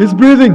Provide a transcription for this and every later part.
he's breathing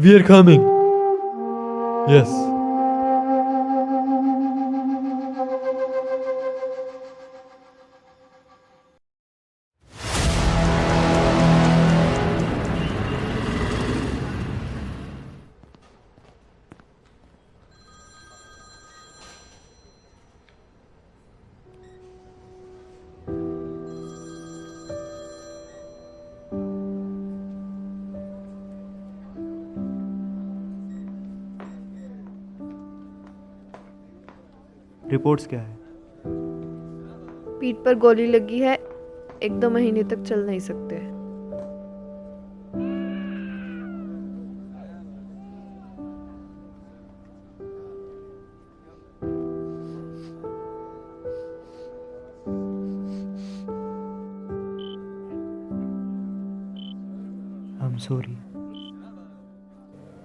we are coming yes reports क्या है? पीठ पर गोली लगी है, 1-2 महीने तक चल नहीं सकते। I am sorry.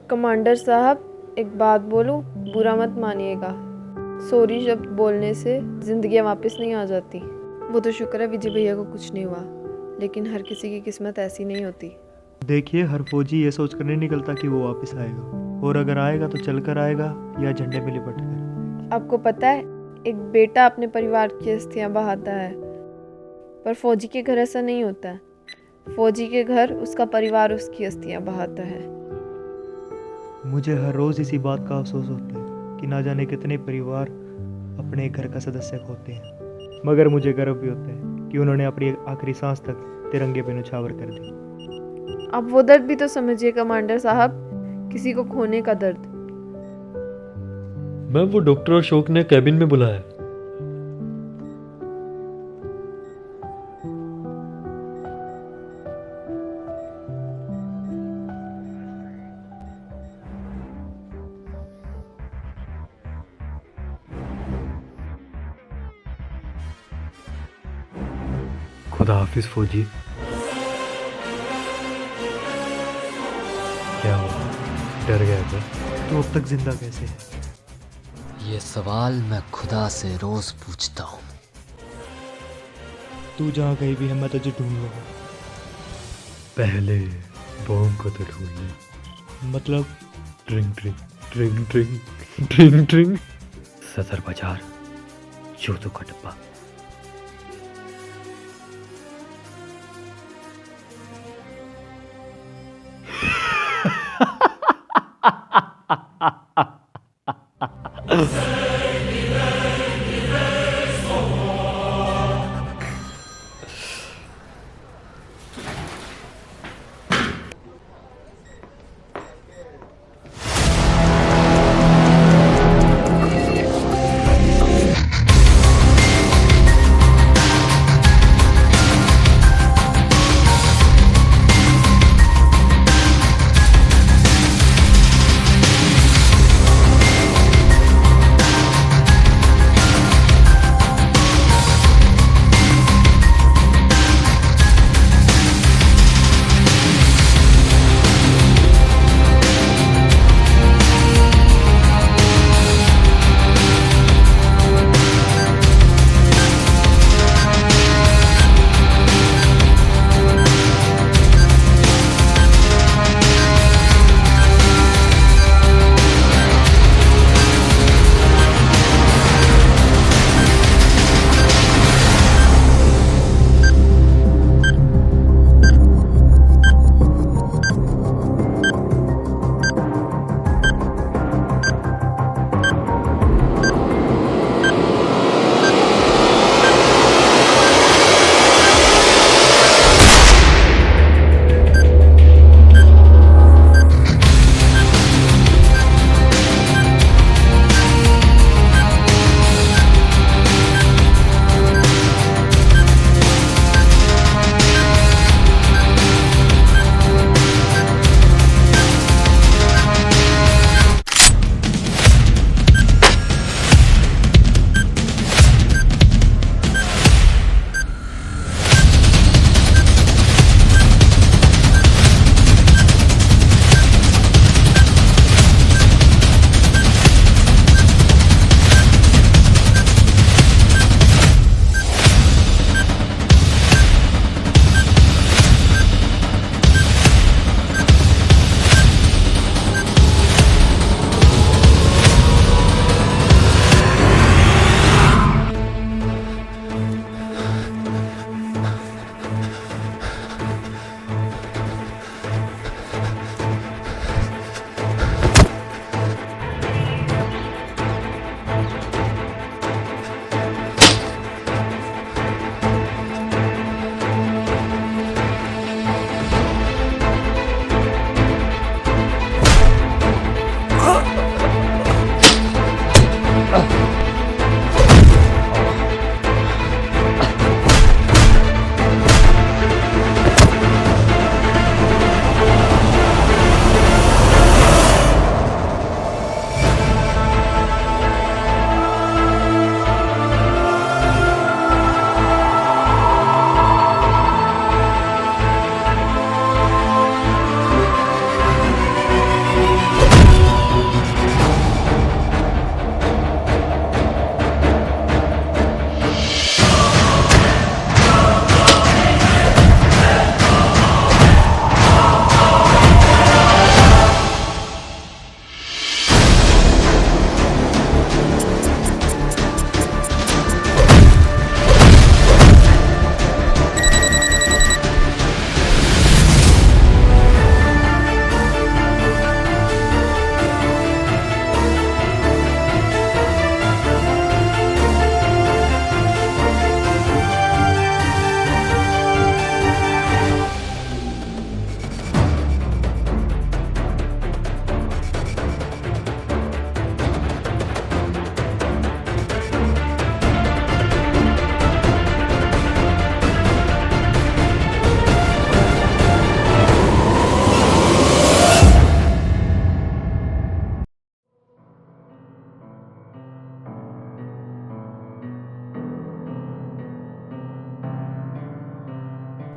कमांडर साहब, एक बात बोलूं, बुरा मत मानिएगा। सॉरी शब्द बोलने से जिंदगियां वापस नहीं आ जाती। वो तो शुक्र है विजय भैया को कुछ नहीं हुआ, लेकिन हर किसी की किस्मत ऐसी नहीं होती। देखिए, हर फौजी ये सोच कर नहीं निकलता कि वो वापस आएगा, और अगर आएगा तो चल कर आएगा या झंडे में लिपट कर। आपको पता है, एक बेटा अपने परिवार की अस्थियां बहाता है, पर फौजी के घर ऐसा नहीं होता है। फौजी के घर उसका परिवार उसकी अस्थियां बहाता है। मुझे हर रोज़ इसी बात का अफसोस होता है कि ना जाने कितने परिवार अपने घर का सदस्य खोते हैं, मगर मुझे गर्व भी होता है कि उन्होंने अपनी आखिरी सांस तक तिरंगे पे न्यौछावर कर दी। आप वो दर्द भी तो समझिए कमांडर साहब, किसी को खोने का दर्द। मैम, वो डॉक्टर और अशोक ने कैबिन में बुलाया। खुदा हाफिज फौजी। क्या हुआ, डर गया क्या? तो अब तक जिंदा कैसे है? ये सवाल मैं खुदा से रोज पूछता हूँ। तू जहाँ कहीं भी है, मैं तुझे ढूंढ लूँगा। पहले बॉम्ब को तो ढूंढ ले। मतलब? Drink drink drink drink drink drink सदर बाजार, जूतों का डब्बा।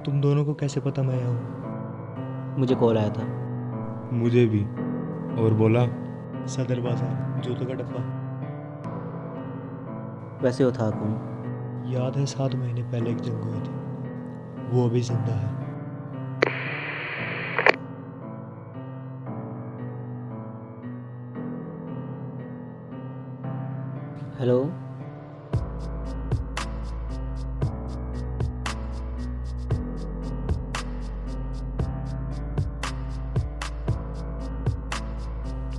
तुम दोनों को कैसे पता मैं यहाँ हूँ? मुझे कॉल आया था। मुझे भी। और बोला? सदर बाजार, जूतों का डब्बा। वैसे वो था कौन? याद है 7 महीने पहले एक जंग हुई थी, वो अभी जिंदा है। हेलो।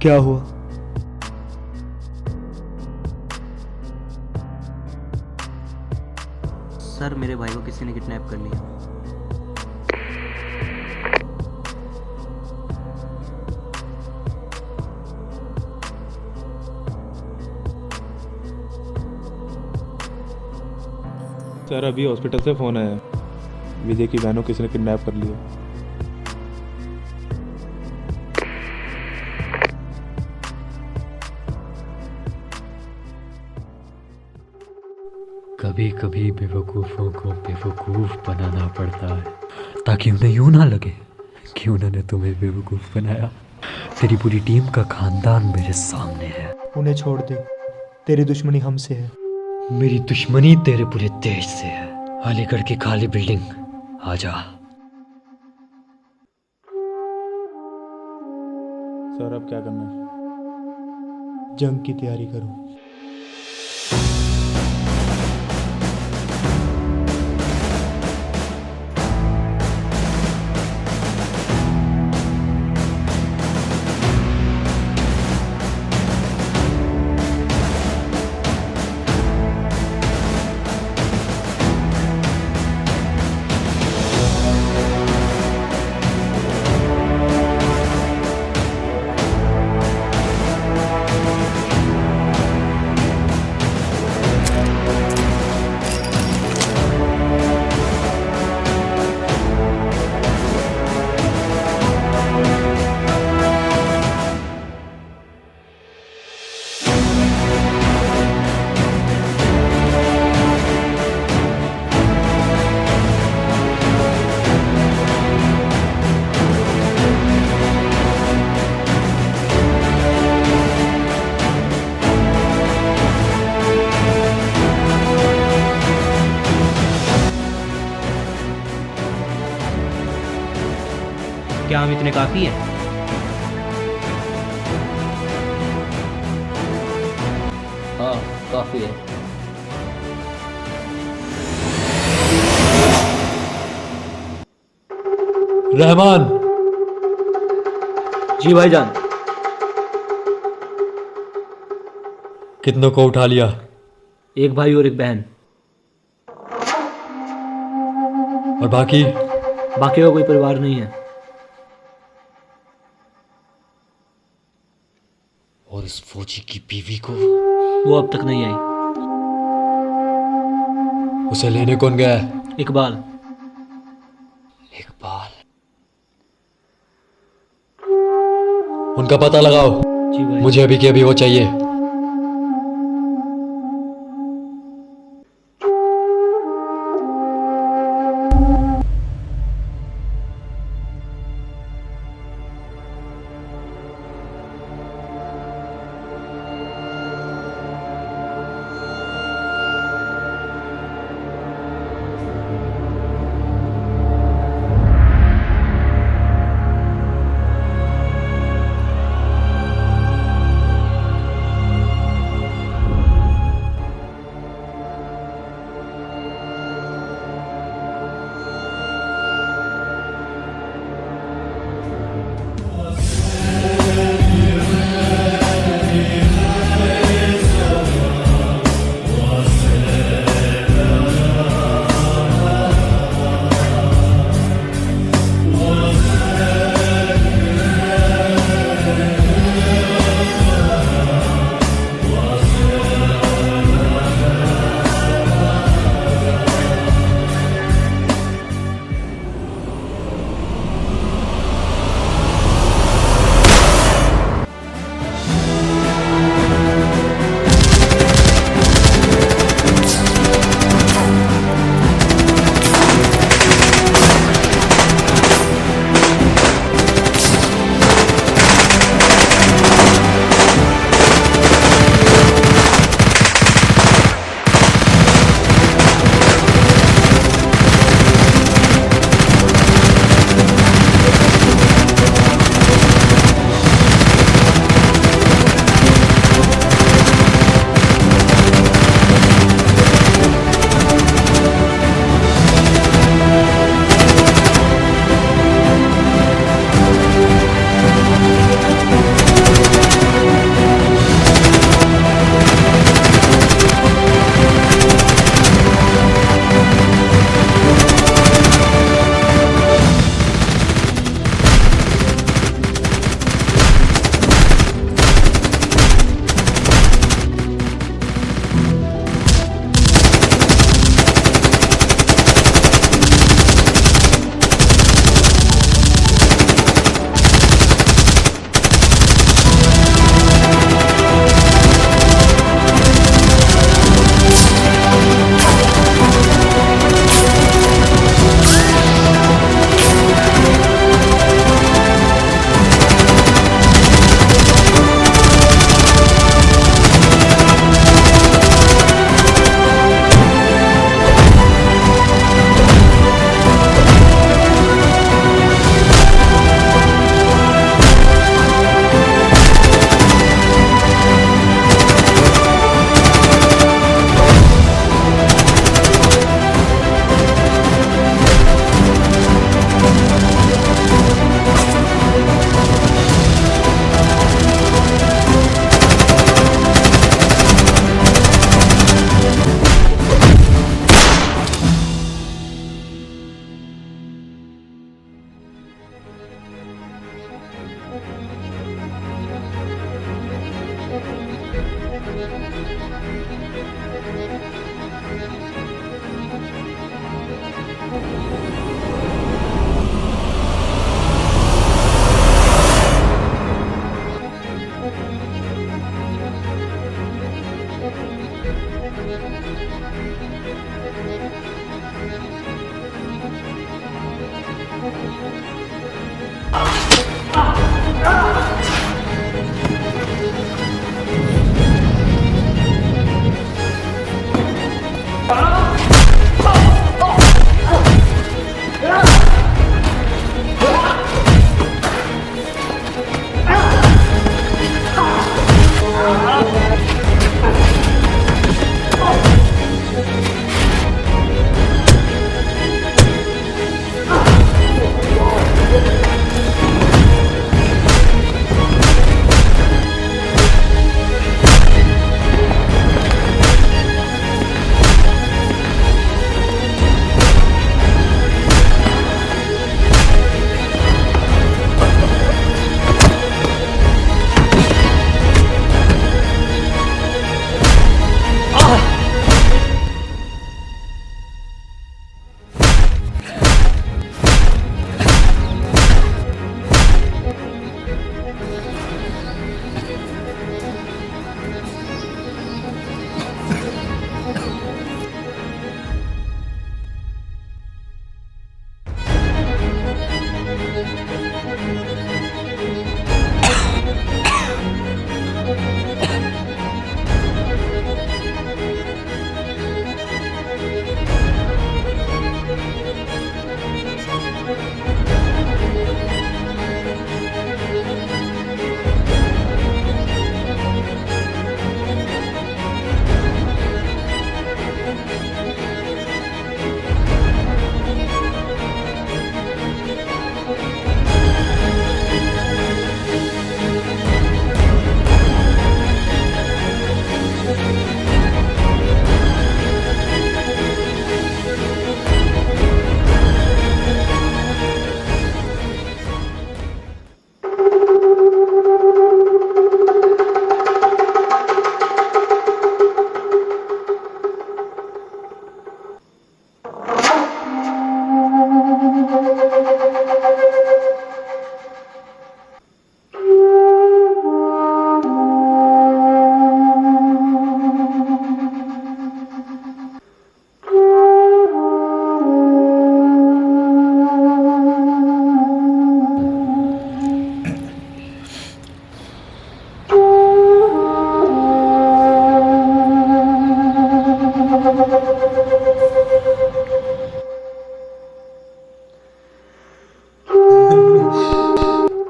क्या हुआ? सर, मेरे भाई को किसी ने किडनैप कर लिया। सर, अभी हॉस्पिटल से फ़ोन आया। विजय की बहन को किसी ने किडनैप कर लिया। कभी कभी बेवकूफ़ों को बेवकूफ़ बनाना पड़ता है ताकि उन्हें यूं ना लगे कि उन्होंने तुम्हें बेवकूफ़ बनाया। तेरी पूरी टीम का खानदान मेरे सामने है। उन्हें छोड़ दे, तेरी दुश्मनी हमसे है। मेरी दुश्मनी तेरे पूरे देश से है। अलीगढ़ की खाली बिल्डिंग, आजा। सर, अब क्या करना है? जंग की तैयारी करो। क्या हम इतने काफ़ी हैं? हाँ, काफ़ी है। रहमान। जी भाईजान। कितनों को उठा लिया? एक भाई और एक बहन। और बाकी? बाकी का कोई परिवार नहीं है। और इस फौजी की बीवी को? वो अब तक नहीं आई। उसे लेने कौन गया है? इकबाल। इकबाल? उनका पता लगाओ। जी भाई। मुझे अभी के अभी वो चाहिए।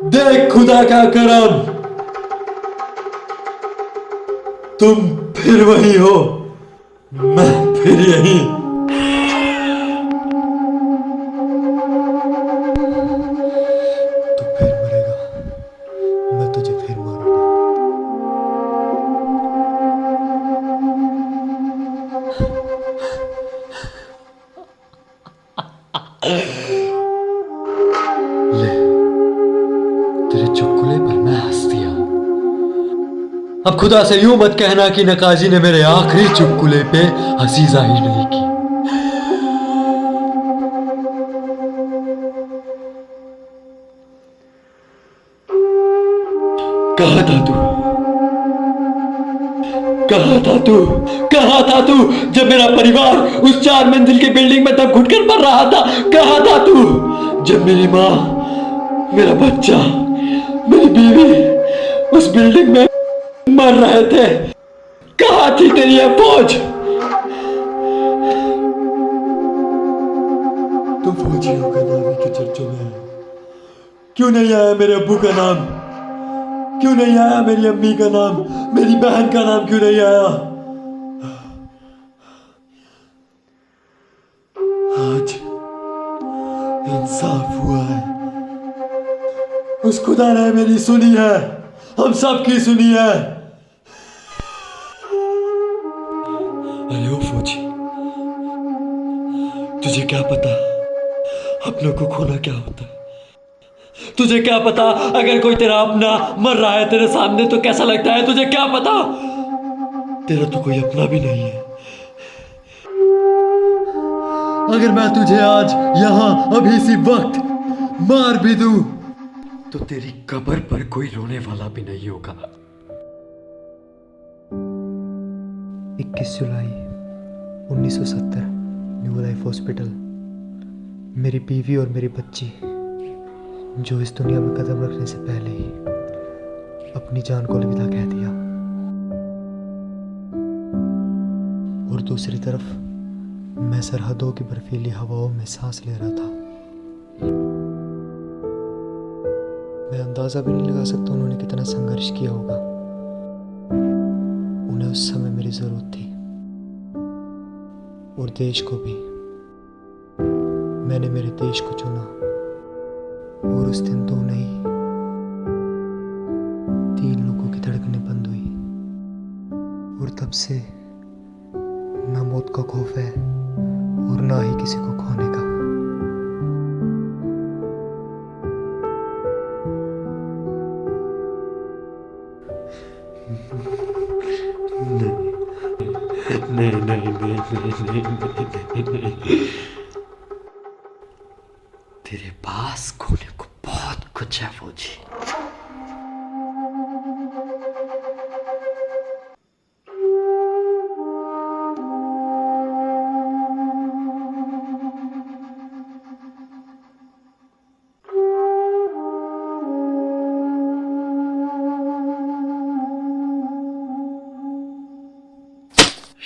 देख खुदा का करम, तुम फिर वही हो, मैं फिर यही। तू फिर मरेगा, मैं तुझे फिर मारूंगा। ले, तेरे चुटकुले पर मैं हंस दिया। अब खुदा से यूं मत कहना कि नकाजी ने मेरे आखिरी चुटकुले पे हंसी जाहिर नहीं की। कहाँ था तू? कहाँ था तू? कहाँ था तू जब मेरा परिवार उस 4 मंजिल की बिल्डिंग में तब घुटकर मर रहा था? कहाँ था तू जब मेरी माँ, मेरा बच्चा, मेरी बीवी उस बिल्डिंग में मर रहे थे? कहाँ थी तेरी ये फौज? तुम फौजियों का नाम ही क्यों चर्चों में है? क्यों नहीं आया मेरे अब्बू का नाम? क्यों नहीं आया मेरी अम्मी का नाम? मेरी बहन का नाम क्यों नहीं आया? आज इंसाफ हुआ है। उस खुदा ने मेरी सुनी है, हम सबकी सुनी है। अरे ओ फौजी, तुझे क्या पता अपनों को खोना क्या होता है? तुझे क्या पता अगर कोई तेरा अपना मर रहा है तेरे सामने तो कैसा लगता है? तुझे क्या पता? तेरा तो कोई अपना भी नहीं है। अगर मैं तुझे आज यहाँ अभी इसी वक्त मार भी दूं तो तेरी कब्र पर कोई रोने वाला भी नहीं होगा। 21 जुलाई 1970 न्यू लाइफ हॉस्पिटल। मेरी बीवी और मेरी बच्ची जो इस दुनिया में कदम रखने से पहले ही अपनी जान को अलविदा कह दिया। और दूसरी तरफ मैं सरहदों की बर्फीली हवाओं में सांस ले रहा था। मैं अंदाजा भी नहीं लगा सकता उन्होंने कितना संघर्ष किया होगा। उन्हें उस समय मेरी जरूरत थी और देश को भी। मैंने मेरे देश को चुना और उस दिन 2 नहीं 3 लोगों की धड़कनें बंद हुई। और तब से ना मौत का खौफ है और ना ही किसी को खोने का। नहीं नहीं नहीं नहीं नहीं नहीं। तेरे पास खोने को बहुत कुछ है फौजी।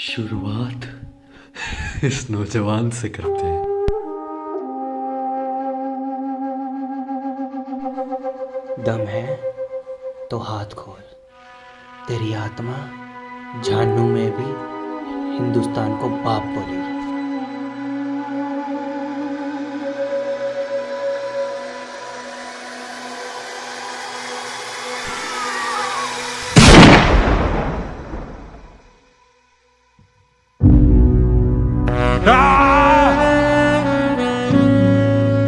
शुरुआत इस नौजवान से करते हैं। दम है तो हाथ खोल। तेरी आत्मा झानू में भी हिंदुस्तान को बाप बोलेगी।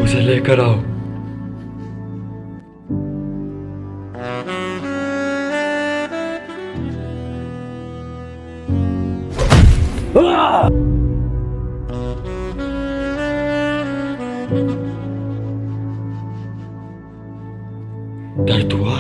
उसे लेकर आओ। दर्द हुआ?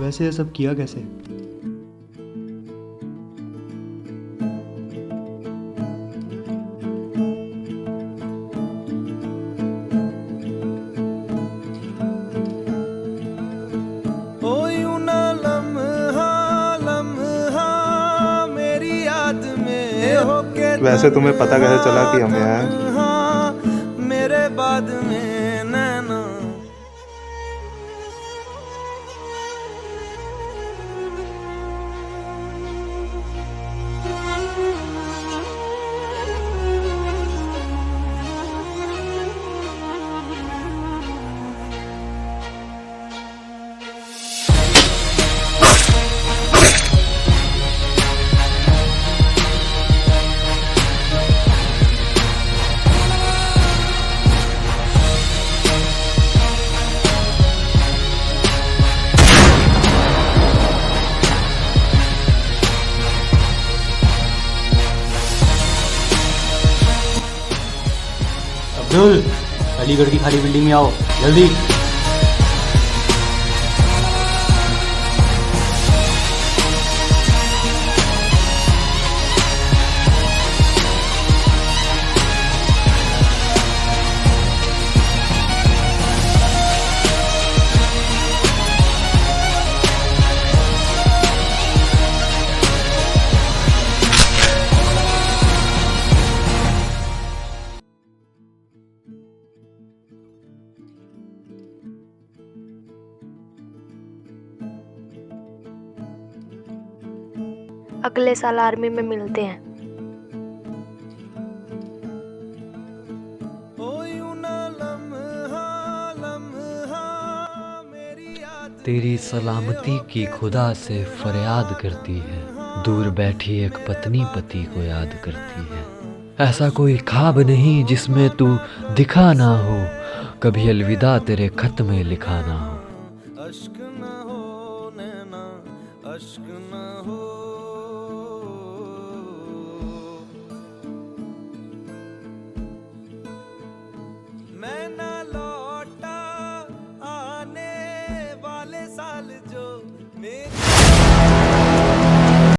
वैसे ये सब किया कैसे? वैसे तुम्हें पता कैसे चला कि हम यहाँ हैं? मेरे बाद में नैना अब्दुल, अलीगढ़ की खाली बिल्डिंग में आओ जल्दी। अगले साल आर्मी में मिलते हैं। तेरी सलामती की खुदा से फरियाद करती है, दूर बैठी एक पत्नी पति को याद करती है। ऐसा कोई ख्वाब नहीं जिसमें तू दिखा ना हो, कभी अलविदा तेरे खत में लिखा ना हो। अश्क न हो नैना, अश्क न हो